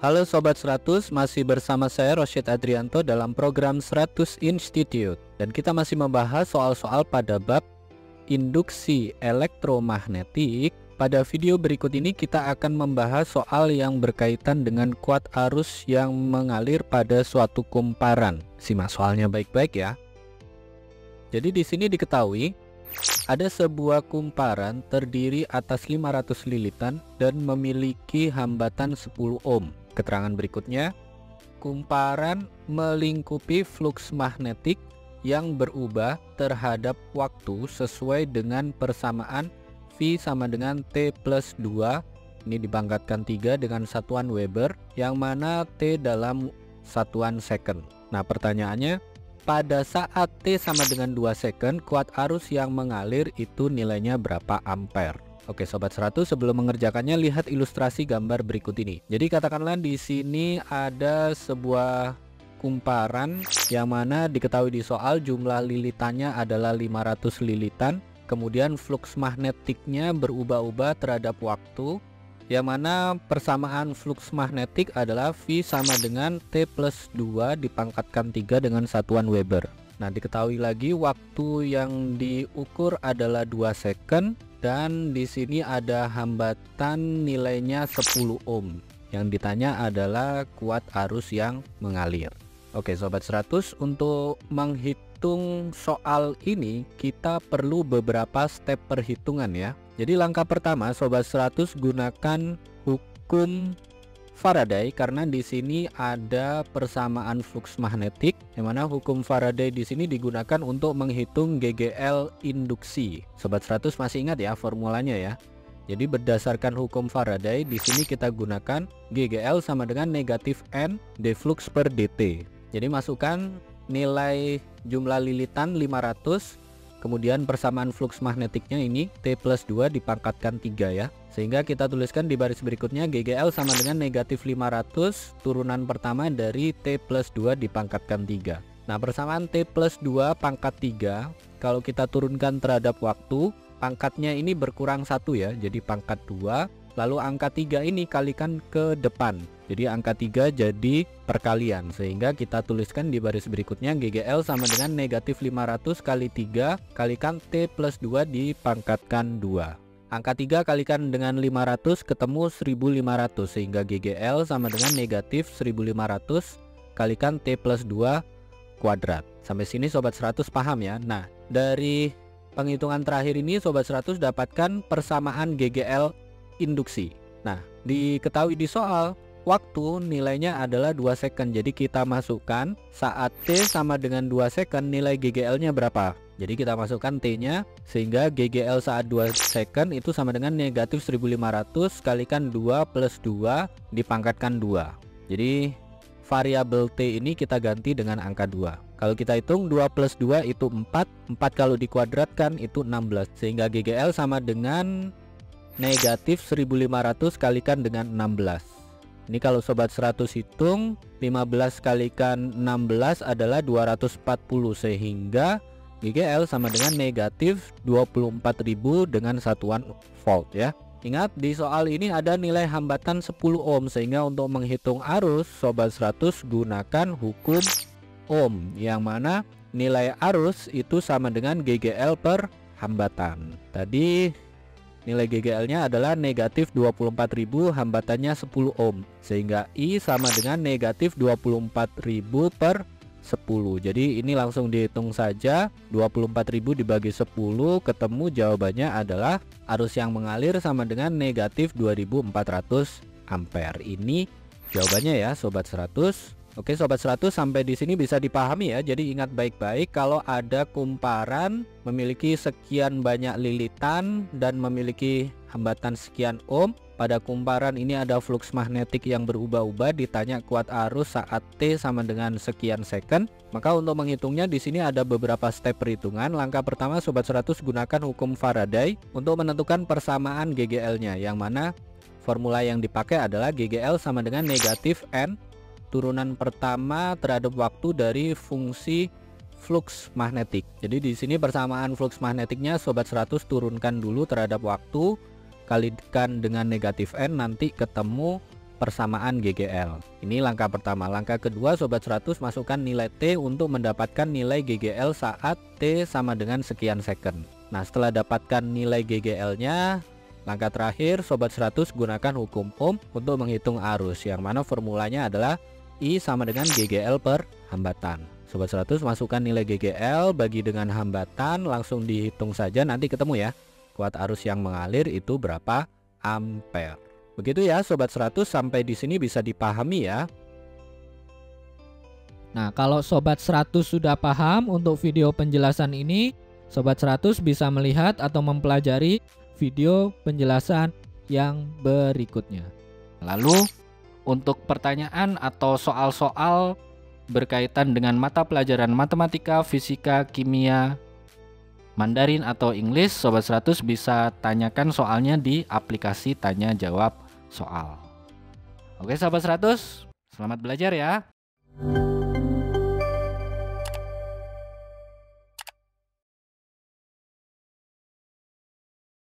Halo Sobat 100, masih bersama saya Rosyid Adrianto dalam program 100 Institute. Dan kita masih membahas soal-soal pada bab induksi elektromagnetik. Pada video berikut ini kita akan membahas soal yang berkaitan dengan kuat arus yang mengalir pada suatu kumparan. Simak soalnya baik-baik ya. Jadi di sini diketahui ada sebuah kumparan terdiri atas 500 lilitan dan memiliki hambatan 10 ohm. Keterangan berikutnya, kumparan melingkupi fluks magnetik yang berubah terhadap waktu sesuai dengan persamaan V sama dengan T plus 2, ini dipangkatkan 3 dengan satuan Weber, yang mana T dalam satuan second. Nah pertanyaannya, pada saat T sama dengan 2 second, kuat arus yang mengalir itu nilainya berapa ampere? Oke Sobat 100, sebelum mengerjakannya lihat ilustrasi gambar berikut ini. Jadi katakanlah di sini ada sebuah kumparan yang mana diketahui di soal jumlah lilitannya adalah 500 lilitan. Kemudian fluks magnetiknya berubah-ubah terhadap waktu, yang mana persamaan fluks magnetik adalah V sama dengan T plus 2 dipangkatkan 3 dengan satuan Weber. Nah diketahui lagi waktu yang diukur adalah 2 second. Dan di sini ada hambatan nilainya 10 ohm. Yang ditanya adalah kuat arus yang mengalir. Oke Sobat 100, untuk menghitung soal ini kita perlu beberapa step perhitungan ya. Jadi langkah pertama Sobat 100 gunakan hukum Faraday karena di sini ada persamaan fluks magnetik, yang mana hukum Faraday di sini digunakan untuk menghitung GGL induksi. Sobat 100 masih ingat ya formulanya ya. Jadi berdasarkan hukum Faraday di sini kita gunakan GGL sama dengan negatif N d flux per dt. Jadi masukkan nilai jumlah lilitan 500, kemudian persamaan fluks magnetiknya ini T plus 2 dipangkatkan 3 ya. Sehingga kita tuliskan di baris berikutnya GGL sama dengan negatif 500 turunan pertama dari T plus 2 dipangkatkan 3. Nah persamaan T plus 2 pangkat 3 kalau kita turunkan terhadap waktu, pangkatnya ini berkurang 1 ya, jadi pangkat 2. Lalu angka 3 ini kalikan ke depan, jadi angka 3 jadi perkalian. Sehingga kita tuliskan di baris berikutnya GGL sama dengan negatif 500 kali 3 kalikan T plus 2 dipangkatkan 2. Angka 3 kalikan dengan 500 ketemu 1500, sehingga GGL sama dengan negatif 1500 kalikan T plus 2 kuadrat. Sampai sini Sobat 100 paham ya. Nah dari penghitungan terakhir ini Sobat 100 dapatkan persamaan GGL induksi. Nah diketahui di soal waktu nilainya adalah 2 second. Jadi kita masukkan saat T sama dengan 2 second nilai GGL nya berapa. Jadi kita masukkan T nya, sehingga GGL saat 2 second itu sama dengan negatif 1500 kalikan 2 plus 2 dipangkatkan 2. Jadi variabel T ini kita ganti dengan angka 2. Kalau kita hitung 2 plus 2 itu 4 kalau dikuadratkan itu 16. Sehingga GGL sama dengan negatif 1500 kalikan dengan 16. Ini kalau Sobat 100 hitung 15 kalikan 16 adalah 240, sehingga GGL sama dengan negatif 24.000 dengan satuan volt ya. Ingat di soal ini ada nilai hambatan 10 ohm, sehingga untuk menghitung arus Sobat 100 gunakan hukum ohm, yang mana nilai arus itu sama dengan GGL per hambatan. Tadi nilai GGL nya adalah negatif 24.000, hambatannya 10 ohm, sehingga I sama dengan negatif 24.000 per 10. Jadi ini langsung dihitung saja, 24.000 dibagi 10, ketemu jawabannya adalah arus yang mengalir sama dengan negatif 2400 ampere. Ini jawabannya ya Sobat 100. Oke Sobat 100, sampai di sini bisa dipahami ya. Jadi ingat baik-baik, kalau ada kumparan memiliki sekian banyak lilitan dan memiliki hambatan sekian ohm, pada kumparan ini ada fluks magnetik yang berubah-ubah, ditanya kuat arus saat T sama dengan sekian second. Maka untuk menghitungnya di sini ada beberapa step perhitungan. Langkah pertama Sobat 100 gunakan hukum Faraday untuk menentukan persamaan GGL-nya, yang mana formula yang dipakai adalah GGL sama dengan negatif N turunan pertama terhadap waktu dari fungsi fluks magnetik. Jadi di sini persamaan fluks magnetiknya Sobat 100 turunkan dulu terhadap waktu, kalikan dengan negatif N, nanti ketemu persamaan GGL. Ini langkah pertama. Langkah kedua, Sobat 100 masukkan nilai T untuk mendapatkan nilai GGL saat T sama dengan sekian second. Nah, setelah dapatkan nilai GGL-nya, langkah terakhir Sobat 100 gunakan hukum Ohm untuk menghitung arus, yang mana formulanya adalah I sama dengan GGL per hambatan. Sobat 100 masukkan nilai GGL bagi dengan hambatan, langsung dihitung saja, nanti ketemu ya. Kuat arus yang mengalir itu berapa ampere. Begitu ya Sobat 100, sampai di sini bisa dipahami ya. Nah, kalau Sobat 100 sudah paham untuk video penjelasan ini, Sobat 100 bisa melihat atau mempelajari video penjelasan yang berikutnya. Lalu untuk pertanyaan atau soal-soal berkaitan dengan mata pelajaran matematika, fisika, kimia, Mandarin atau English, Sobat 100 bisa tanyakan soalnya di aplikasi tanya jawab soal. Oke Sobat 100, selamat belajar ya.